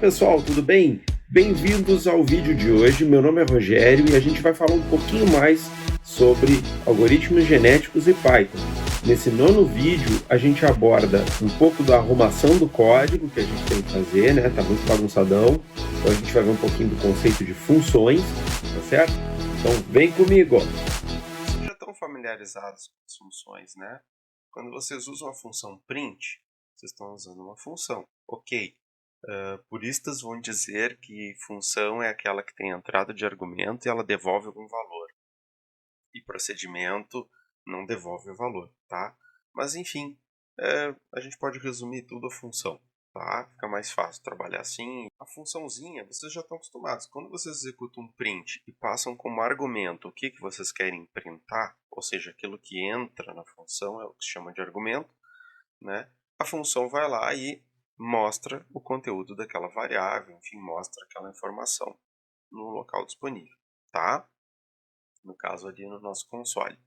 pessoal, tudo bem? Bem-vindos ao vídeo de hoje. Meu nome é Rogério e a gente vai falar um pouquinho mais sobre algoritmos genéticos e Python. Nesse nono vídeo, a gente aborda um pouco da arrumação do código que a gente tem que fazer, né? Tá muito bagunçadão. Então a gente vai ver um pouquinho do conceito de funções, tá certo? Então vem comigo! Vocês já estão familiarizados com as funções, né? Quando vocês usam a função print, vocês estão usando uma função. Ok. Puristas vão dizer que função é aquela que tem entrada de argumento e ela devolve algum valor. E procedimento não devolve o valor, tá? Mas enfim, a gente pode resumir tudo a função, tá? Fica mais fácil trabalhar assim. A funçãozinha, vocês já estão acostumados. Quando vocês executam um print e passam como argumento o que vocês querem printar, ou seja, aquilo que entra na função é o que se chama de argumento, né? A função vai lá e mostra o conteúdo daquela variável, enfim, mostra aquela informação no local disponível, tá? No caso ali no nosso console.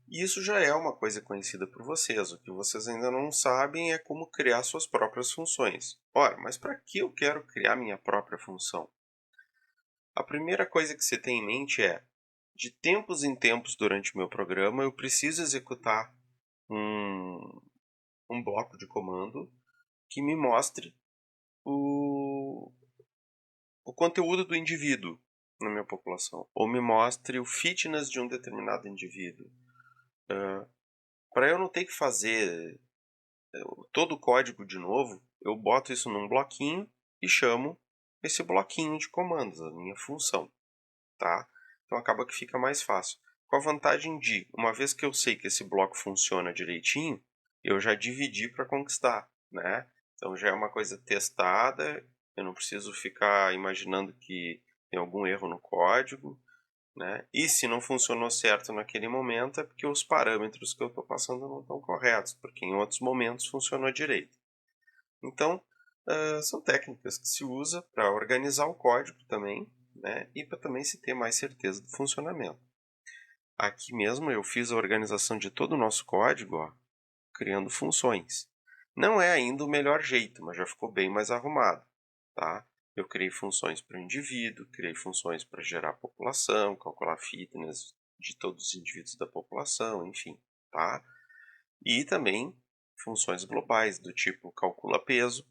E isso já é uma coisa conhecida por vocês. O que vocês ainda não sabem é como criar suas próprias funções. Ora, mas para que eu quero criar minha própria função? A primeira coisa que você tem em mente é, de tempos em tempos durante o meu programa, eu preciso executar um bloco de comando que me mostre o conteúdo do indivíduo na minha população, ou me mostre o fitness de um determinado indivíduo. Para eu não ter que fazer todo o código de novo, eu boto isso num bloquinho e chamo esse bloquinho de comandos, a minha função. Tá? Então acaba que fica mais fácil. Com a vantagem de, uma vez que eu sei que esse bloco funciona direitinho, eu já dividi para conquistar, né? Então já é uma coisa testada, eu não preciso ficar imaginando que tem algum erro no código, né? E se não funcionou certo naquele momento é porque os parâmetros que eu estou passando não estão corretos, porque em outros momentos funcionou direito. Então, são técnicas que se usa para organizar o código também, né? E para também se ter mais certeza do funcionamento. Aqui mesmo eu fiz a organização de todo o nosso código, ó, criando funções. Não é ainda o melhor jeito, mas já ficou bem mais arrumado, tá? Eu criei funções para o indivíduo, criei funções para gerar população, calcular fitness de todos os indivíduos da população, enfim, tá? E também funções globais, do tipo calcula peso.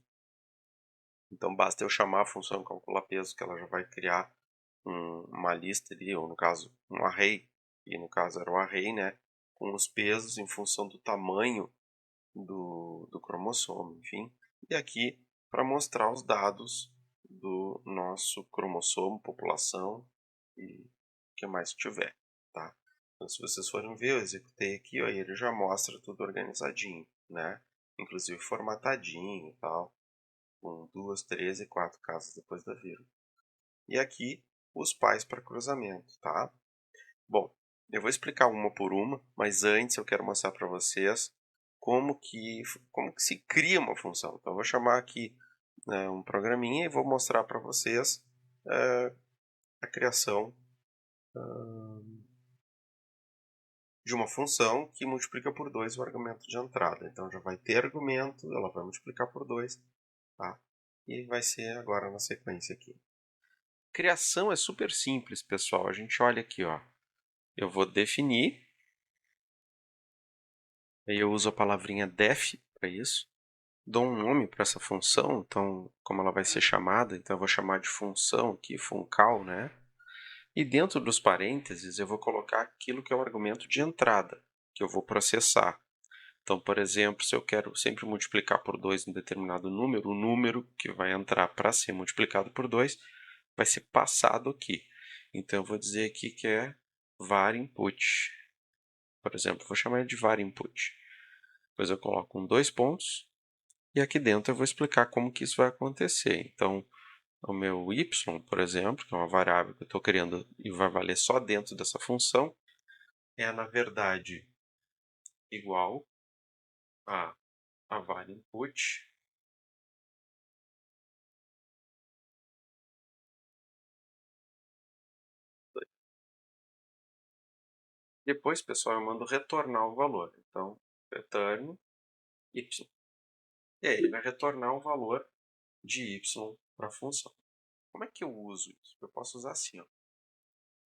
Então basta eu chamar a função calcula peso, que ela já vai criar uma lista ali, ou no caso um array, e no caso era o array, né? Com os pesos em função do tamanho do cromossomo, enfim. E aqui para mostrar os dados do nosso cromossomo, população e o que mais tiver, tá? Então se vocês forem ver, eu executei aqui, ó, e ele já mostra tudo organizadinho, né? Inclusive formatadinho e tal, com 2, 3 e 4 casas depois da vírgula. E aqui os pais para cruzamento, tá? Bom, eu vou explicar uma por uma, mas antes eu quero mostrar para vocês como que se cria uma função. Então eu vou chamar aqui um programinha e vou mostrar para vocês a criação de uma função que multiplica por 2 o argumento de entrada. Então já vai ter argumento, ela vai multiplicar por 2, tá? E vai ser agora na sequência aqui. Criação é super simples, pessoal. A gente olha aqui, ó. Eu vou definir. Aí eu uso a palavrinha def para isso. Dou um nome para essa função, então como ela vai ser chamada, então eu vou chamar de função aqui, funcal, né? E dentro dos parênteses eu vou colocar aquilo que é o argumento de entrada, que eu vou processar. Então, por exemplo, se eu quero sempre multiplicar por 2 um determinado número, o número que vai entrar para ser multiplicado por 2 vai ser passado aqui. Então eu vou dizer aqui que é var input. Por exemplo, vou chamar ele de var input. Depois eu coloco 2 pontos. E aqui dentro eu vou explicar como que isso vai acontecer. Então, o meu y, por exemplo, que é uma variável que eu estou criando e vai valer só dentro dessa função, é, na verdade, igual a var input. Depois, pessoal, eu mando retornar o valor. Então, return y. E aí ele vai retornar o valor de y para a função. Como é que eu uso isso? Eu posso usar assim, ó.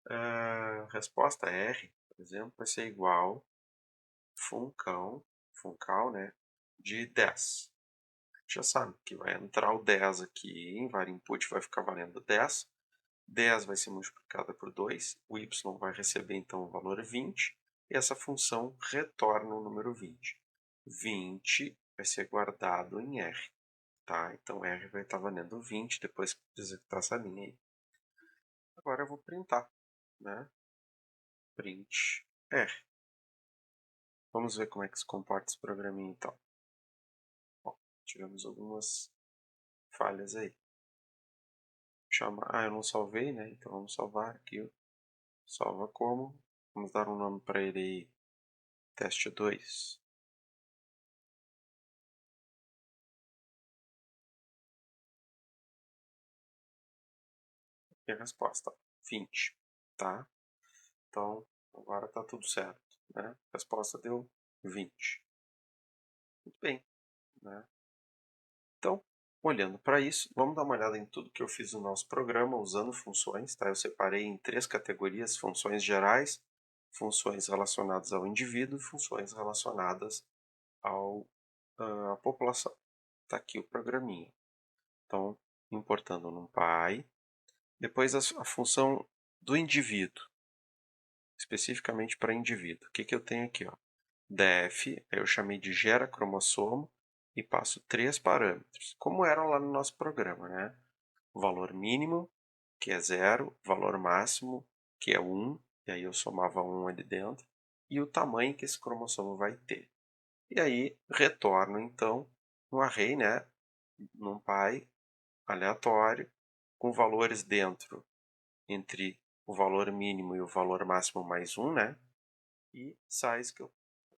A resposta R, por exemplo, vai ser igual funcal, né, de 10. Já sabe que vai entrar o 10 aqui em var input, vai ficar valendo 10. 10 vai ser multiplicada por 2, o y vai receber então o valor 20, e essa função retorna o número 20. 20 vai ser guardado em R, tá? Então R vai estar valendo 20 depois de executar essa linha aí. Agora eu vou printar, né? Print R. Vamos ver como é que se comporta esse programinha então. Bom, tivemos algumas falhas aí. Eu não salvei, né? Então vamos salvar aqui. Salva como. Vamos dar um nome para ele aí. Teste 2. E a resposta, 20, tá? Então, agora está tudo certo, né? A resposta deu 20. Muito bem, né? Então, olhando para isso, vamos dar uma olhada em tudo que eu fiz no nosso programa usando funções, tá? Eu separei em 3 categorias: funções gerais, funções relacionadas ao indivíduo e funções relacionadas à população. Está aqui o programinha. Então, importando NumPy. Depois a função do indivíduo, especificamente para indivíduo. O que eu tenho aqui? Ó? Def, eu chamei de gera cromossomo e passo 3 parâmetros, como eram lá no nosso programa, né? O valor mínimo, que é 0, o valor máximo, que é 1, e aí eu somava 1 ali dentro, e o tamanho que esse cromossomo vai ter. E aí retorno, então, um array, né? NumPy aleatório, com valores dentro entre o valor mínimo e o valor máximo mais 1, né? E size, que é o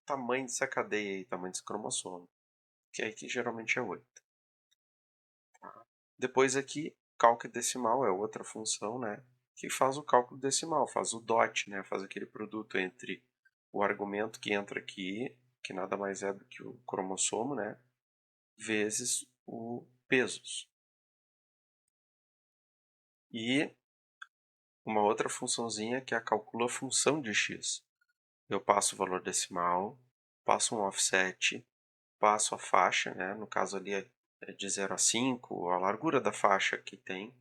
tamanho dessa cadeia aí, tamanho desse cromossomo, que aqui geralmente é 8. Tá? Depois aqui, cálculo decimal é outra função, né? Que faz o cálculo decimal, faz o dot, né? Faz aquele produto entre o argumento que entra aqui, que nada mais é do que o cromossomo, né? Vezes o pesos. E uma outra funçãozinha que é a calcula a função de x. Eu passo o valor decimal, passo um offset, passo a faixa, né? No caso ali é de 0 a 5, a largura da faixa que tem,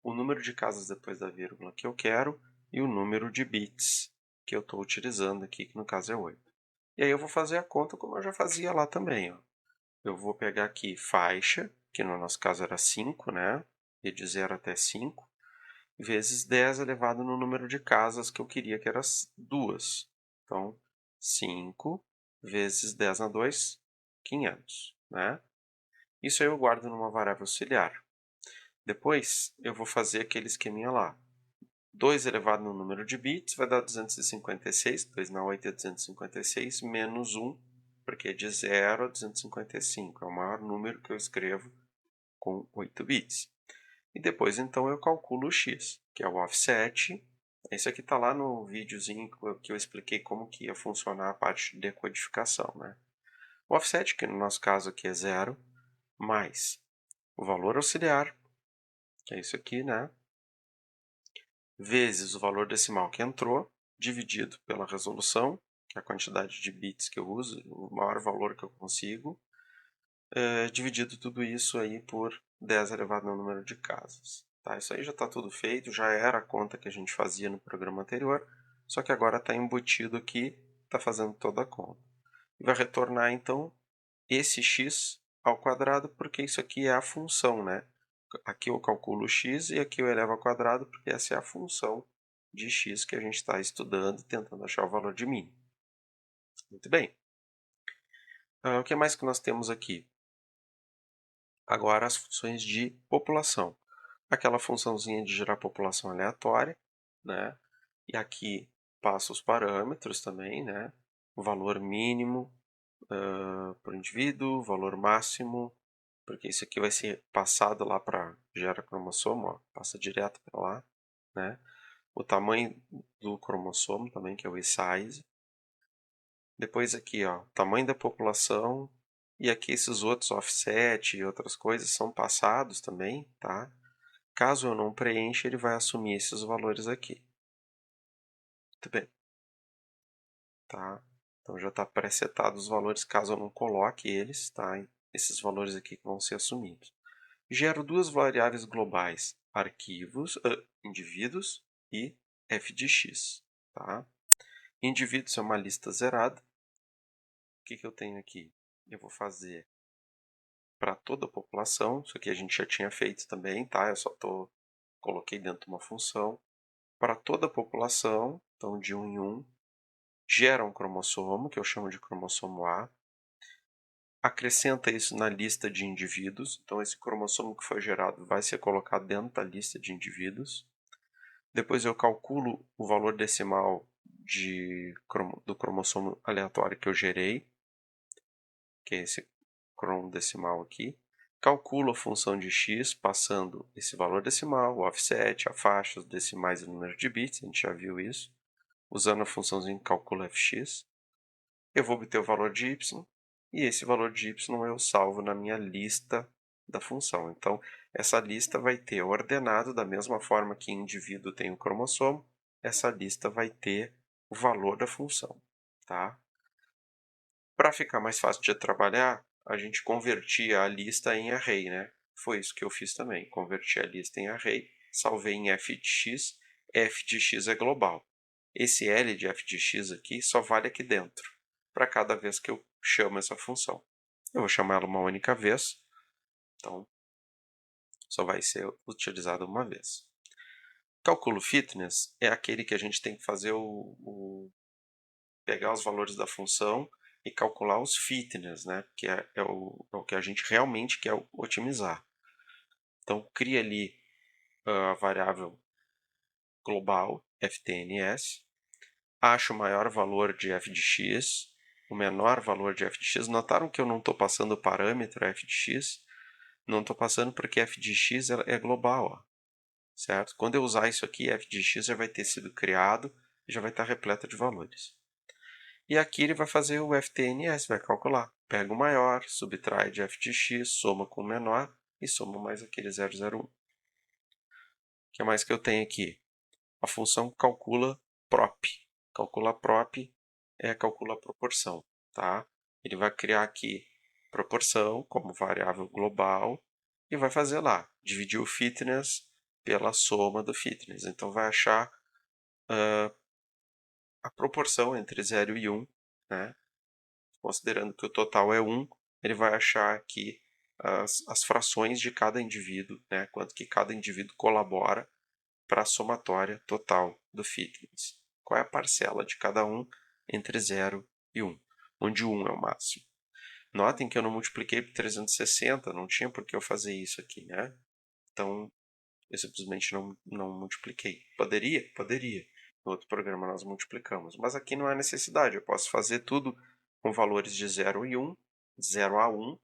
o número de casas depois da vírgula que eu quero e o número de bits que eu estou utilizando aqui, que no caso é 8. E aí eu vou fazer a conta como eu já fazia lá também. Ó. Eu vou pegar aqui faixa, que no nosso caso era 5, né? E de 0 até 5, vezes 10 elevado no número de casas que eu queria, que era 2. Então, 5 vezes 10 na 2, 500. Né? Isso aí eu guardo numa variável auxiliar. Depois, eu vou fazer aquele esqueminha lá. 2 elevado no número de bits vai dar 256. 2 na 8 é 256, menos 1, porque é de 0 a 255. É o maior número que eu escrevo com 8 bits. E depois, então, eu calculo o x, que é o offset. Esse aqui está lá no videozinho que eu expliquei como que ia funcionar a parte de decodificação. Né? O offset, que no nosso caso aqui é 0, mais o valor auxiliar, que é isso aqui, né? Vezes o valor decimal que entrou, dividido pela resolução, que é a quantidade de bits que eu uso, o maior valor que eu consigo, dividido tudo isso aí por 10 elevado ao número de casas. Tá? Isso aí já está tudo feito, já era a conta que a gente fazia no programa anterior, só que agora está embutido aqui, está fazendo toda a conta. E vai retornar, então, esse x ao quadrado, porque isso aqui é a função, né? Aqui eu calculo x e aqui eu elevo ao quadrado, porque essa é a função de x que a gente está estudando, tentando achar o valor de mínimo. Muito bem. O que mais que nós temos aqui? Agora as funções de população. Aquela funçãozinha de gerar população aleatória, né? E aqui passo os parâmetros também, né? O valor mínimo por indivíduo, valor máximo, porque isso aqui vai ser passado lá para gera cromossomo, ó, passa direto para lá, né? O tamanho do cromossomo também, que é o size. Depois aqui, ó, tamanho da população E aqui esses outros offset e outras coisas são passados também, tá? Caso eu não preencha, ele vai assumir esses valores aqui. Muito bem. Tá? Então já está pré-setado os valores caso eu não coloque eles, tá? Esses valores aqui que vão ser assumidos. Gero duas variáveis globais, arquivos, indivíduos e f de x. Tá? Indivíduos é uma lista zerada. O que eu tenho aqui? Eu vou fazer para toda a população. Isso aqui a gente já tinha feito também, tá? Eu só coloquei dentro de uma função. Para toda a população, então de 1 em 1, gera um cromossomo, que eu chamo de cromossomo A. Acrescenta isso na lista de indivíduos. Então, esse cromossomo que foi gerado vai ser colocado dentro da lista de indivíduos. Depois eu calculo o valor decimal do cromossomo aleatório que eu gerei, que é esse cromo decimal aqui. Calculo a função de x passando esse valor decimal, o offset, a faixa, os decimais e o número de bits, a gente já viu isso. Usando a funçãozinha calcula fx, eu vou obter o valor de y, e esse valor de y eu salvo na minha lista da função. Então, essa lista vai ter ordenado da mesma forma que indivíduo tem o cromossomo, essa lista vai ter o valor da função. Tá? Para ficar mais fácil de trabalhar, a gente convertia a lista em array, né? Foi isso que eu fiz também. Converti a lista em array, salvei em f de x é global. Esse L de f de x aqui só vale aqui dentro, para cada vez que eu chamo essa função. Eu vou chamar ela uma única vez, então só vai ser utilizada uma vez. Cálculo fitness é aquele que a gente tem que fazer pegar os valores da função e calcular os fitness, né? Que é o que a gente realmente quer otimizar. Então, cria ali a variável global, ftns, acho o maior valor de f de x, o menor valor de f de x. Notaram que eu não estou passando o parâmetro f de x? Não estou passando porque f de x é global, ó, certo? Quando eu usar isso aqui, f de x já vai ter sido criado e já vai estar repleto de valores. E aqui ele vai fazer o ftns, vai calcular. Pega o maior, subtrai de f de x, soma com o menor e soma mais aquele 001. O que mais que eu tenho aqui? A função calcula prop. Calcula prop calcula a proporção. Tá? Ele vai criar aqui proporção como variável global e vai fazer lá, dividir o fitness pela soma do fitness. Então vai achar a proporção entre 0 e 1, né? Considerando que o total é 1, ele vai achar aqui as frações de cada indivíduo, né? Quanto que cada indivíduo colabora para a somatória total do fitness. Qual é a parcela de cada um entre 0 e 1, onde 1 é o máximo. Notem que eu não multipliquei por 360, não tinha por que eu fazer isso aqui, né? Então, eu simplesmente não multipliquei. Poderia? Poderia. No outro programa nós multiplicamos. Mas aqui não há necessidade. Eu posso fazer tudo com valores de 0 e 1, 0 a 1,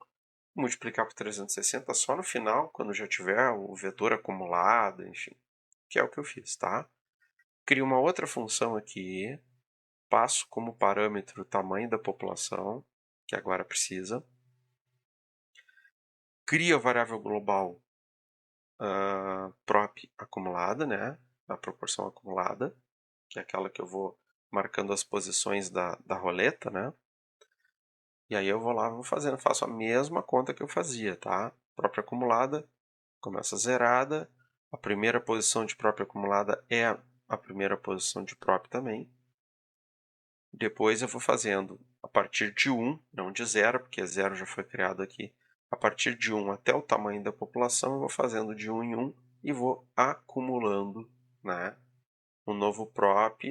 multiplicar por 360 só no final, quando já tiver o vetor acumulado, enfim. Que é o que eu fiz, tá? Crio uma outra função aqui, passo como parâmetro o tamanho da população, que agora precisa. Crio a variável global prop acumulada, né? A proporção acumulada, que é aquela que eu vou marcando as posições da roleta, né? E aí eu vou lá, vou fazendo, faço a mesma conta que eu fazia, tá? Própria acumulada, começa zerada, a primeira posição de própria acumulada é a primeira posição de prop também. Depois eu vou fazendo a partir de 1, não de 0, porque 0 já foi criado aqui. A partir de 1 até o tamanho da população, eu vou fazendo de 1 em 1 e vou acumulando, né? O novo prop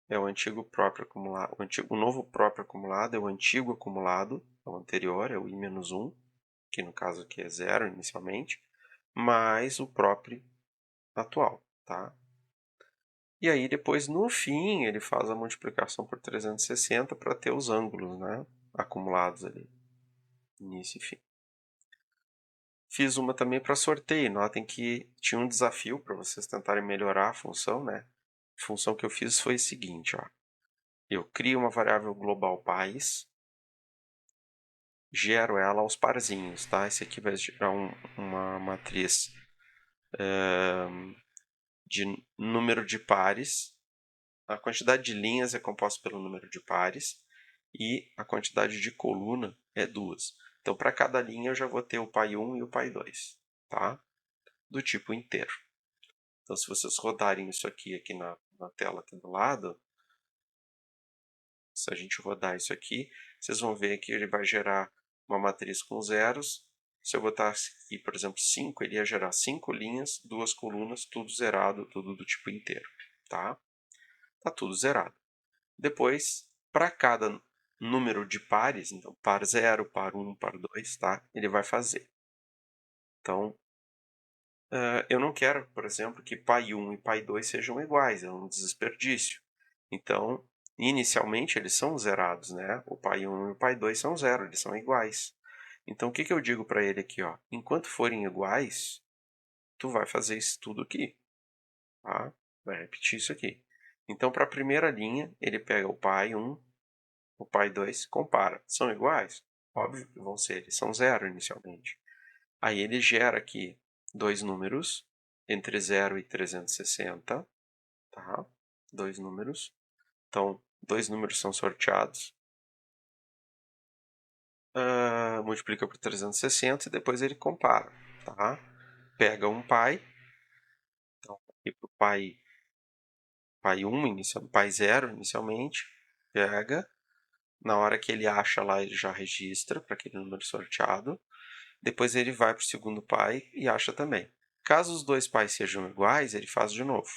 é o antigo próprio acumulado. O novo próprio acumulado é o antigo acumulado, é o anterior, é o i-1, que no caso aqui é 0 inicialmente, mais o próprio atual, tá? E aí depois, no fim, ele faz a multiplicação por 360 para ter os ângulos, né, acumulados ali, início e fim. Fiz uma também para sorteio. Notem que tinha um desafio para vocês tentarem melhorar a função, né? A função que eu fiz foi o seguinte, ó. Eu crio uma variável global país, gero ela aos parzinhos, tá? Esse aqui vai gerar uma matriz de número de pares. A quantidade de linhas é composta pelo número de pares e a quantidade de coluna é 2. Então, para cada linha, eu já vou ter o pai 1 e o pai 2, tá? Do tipo inteiro. Então, se vocês rodarem isso aqui na tela aqui do lado, se a gente rodar isso aqui, vocês vão ver que ele vai gerar uma matriz com zeros. Se eu botar aqui, por exemplo, 5, ele ia gerar 5 linhas, 2 colunas, tudo zerado, tudo do tipo inteiro, tá? Tá tudo zerado. Depois, para cada número de pares, então par 0, par 1, par 2, tá? Ele vai fazer. Então, eu não quero, por exemplo, que pai 1 e pai 2 sejam iguais, é um desperdício. Então, inicialmente eles são zerados, né? O pai 1 e o pai 2 são zero, eles são iguais. Então, o que eu digo para ele aqui, ó? Enquanto forem iguais, tu vai fazer isso tudo aqui, tá? Vai repetir isso aqui. Então, para a primeira linha, ele pega o pai 1, o pai 2, compara. São iguais? Óbvio que vão ser, eles são zero inicialmente. Aí ele gera aqui dois números entre 0 e 360, tá? Dois números. Então, dois números são sorteados. Multiplica por 360 e depois ele compara, tá? Pega um pai. Então, aqui para o pai 1, pai 0 inicialmente. Pega. Na hora que ele acha lá, ele já registra para aquele número sorteado. Depois ele vai para o segundo pai e acha também. Caso os dois pais sejam iguais, ele faz de novo,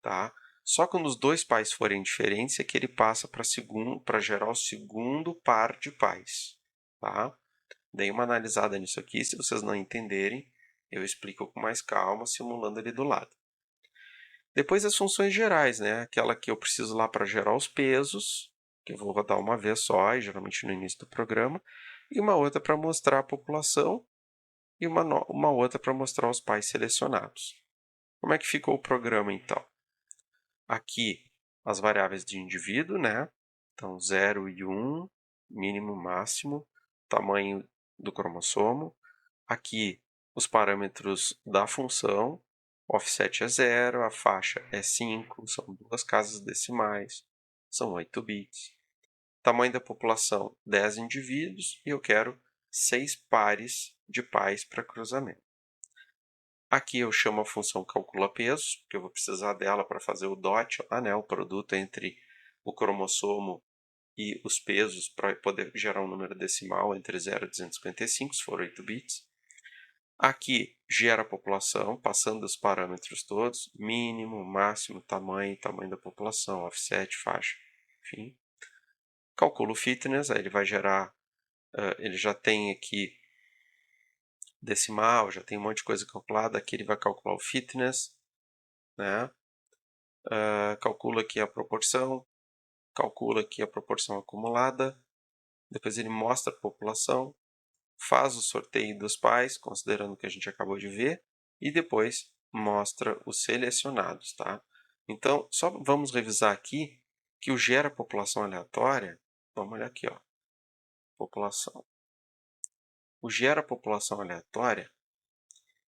tá? Só quando os dois pais forem diferentes é que ele passa para gerar o segundo par de pais, tá? Dei uma analisada nisso aqui, se vocês não entenderem, eu explico com mais calma, simulando ali do lado. Depois as funções gerais, né? Aquela que eu preciso lá para gerar os pesos, que eu vou rodar uma vez só, geralmente no início do programa, e uma outra para mostrar a população e uma outra para mostrar os pais selecionados. Como é que ficou o programa, então? Aqui, as variáveis de indivíduo, né? Então, 0 e 1, mínimo, máximo, tamanho do cromossomo. Aqui, os parâmetros da função. O offset é 0, a faixa é 5, são duas casas decimais, são 8 bits. Tamanho da população, 10 indivíduos, e eu quero 6 pares de pais para cruzamento. Aqui eu chamo a função calcula pesos, porque eu vou precisar dela para fazer o DOT, o produto entre o cromossomo e os pesos, para poder gerar um número decimal entre 0 e 255, se for 8 bits. Aqui gera a população, passando os parâmetros todos, mínimo, máximo, tamanho da população, offset, faixa, enfim. Calcula o fitness, aí ele vai gerar, ele já tem aqui decimal, já tem um monte de coisa calculada, aqui ele vai calcular o fitness, né? Calcula aqui a proporção, calcula aqui a proporção acumulada, depois ele mostra a população, faz o sorteio dos pais, considerando o que a gente acabou de ver, e depois mostra os selecionados, tá? Então, só vamos revisar aqui que o gera população aleatória, vamos olhar aqui, ó, população. O gera população aleatória,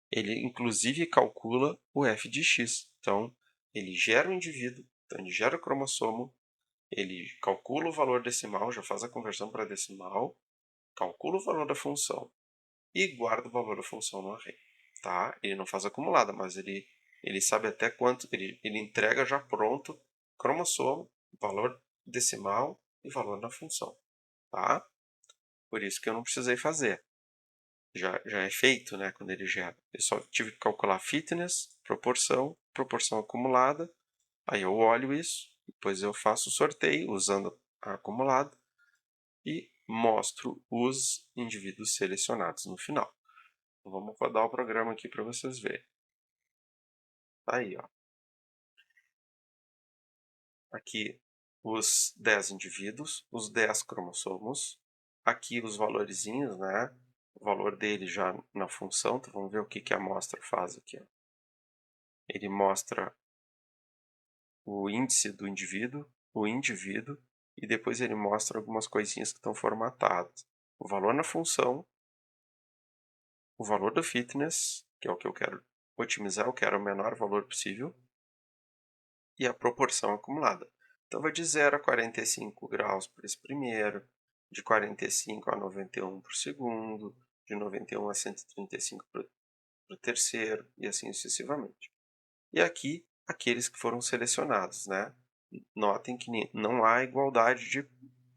ele inclusive calcula o f de x. Então, ele gera o indivíduo, então ele gera o cromossomo, ele calcula o valor decimal, já faz a conversão para decimal, calcula o valor da função e guarda o valor da função no array. Tá? Ele não faz acumulada, mas ele sabe até quanto, ele entrega já pronto cromossomo, valor decimal e valor da função. Tá? Por isso que eu não precisei fazer. Já é feito, né, quando ele gera. Eu só tive que calcular fitness, proporção acumulada, aí eu olho isso, depois eu faço o sorteio usando a acumulada e mostro os indivíduos selecionados no final. Então, vamos rodar o programa aqui para vocês verem. Aí, ó. Aqui os 10 indivíduos, os 10 cromossomos. Aqui os valorzinhos, né? O valor dele já na função. Então, vamos ver o que a amostra faz aqui. Ó. Ele mostra o índice do indivíduo, o indivíduo, e depois ele mostra algumas coisinhas que estão formatadas. o valor na função, o valor do fitness, que é o que eu quero otimizar, eu quero o menor valor possível, e a proporção acumulada. Então, vai de 0 a 45 graus para esse primeiro, de 45 a 91 para o segundo, de 91 a 135 para o terceiro, e assim sucessivamente. E aqui, aqueles que foram selecionados, né? Notem que não há igualdade de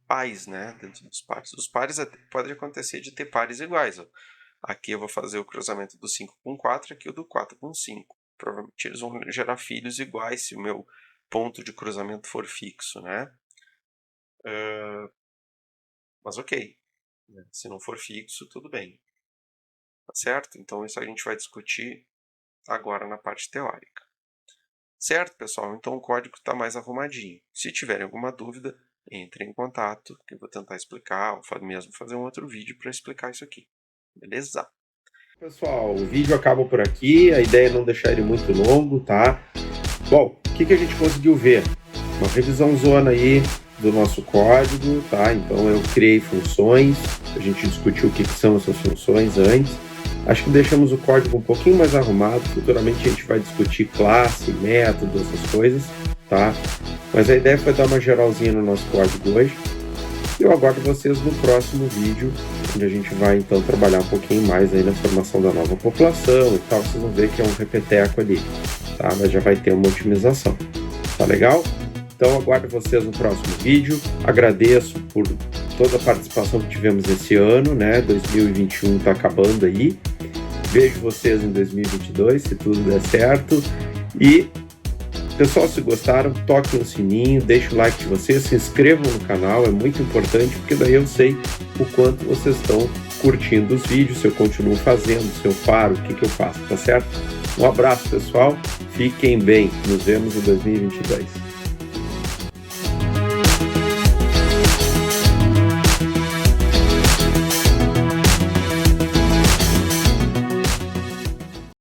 pares, né? Dentro dos pares. Os pares pode acontecer de ter pares iguais. Ó. Aqui eu vou fazer o cruzamento do 5 com 4, aqui o do 4 com 5. Provavelmente eles vão gerar filhos iguais se o meu ponto de cruzamento for fixo, né? Mas ok. Se não for fixo, tudo bem. Tá certo? Então isso a gente vai discutir agora na parte teórica. Certo, pessoal? Então o código está mais arrumadinho. Se tiverem alguma dúvida, entrem em contato, que eu vou tentar explicar, ou mesmo fazer um outro vídeo para explicar isso aqui. Beleza? Pessoal, o vídeo acaba por aqui, a ideia é não deixar ele muito longo, tá? Bom, o que a gente conseguiu ver? Uma revisão zona aí do nosso código, tá? Então eu criei funções, a gente discutiu o que são essas funções antes. Acho que deixamos o código um pouquinho mais arrumado, futuramente a gente vai discutir classe, método, essas coisas, tá? Mas a ideia foi dar uma geralzinha no nosso código hoje. E eu aguardo vocês no próximo vídeo, onde a gente vai então trabalhar um pouquinho mais aí na formação da nova população e tal. Vocês vão ver que é um repeteco ali, tá? Mas já vai ter uma otimização, tá legal? Então aguardo vocês no próximo vídeo. Agradeço por toda a participação que tivemos esse ano, né? 2021 está acabando aí. Vejo vocês em 2022, se tudo der certo. E, pessoal, se gostaram, toquem no sininho, deixem o like de vocês, se inscrevam no canal, é muito importante, porque daí eu sei o quanto vocês estão curtindo os vídeos, se eu continuo fazendo, se eu paro, o que eu faço, tá certo? Um abraço, pessoal, fiquem bem, nos vemos em 2022.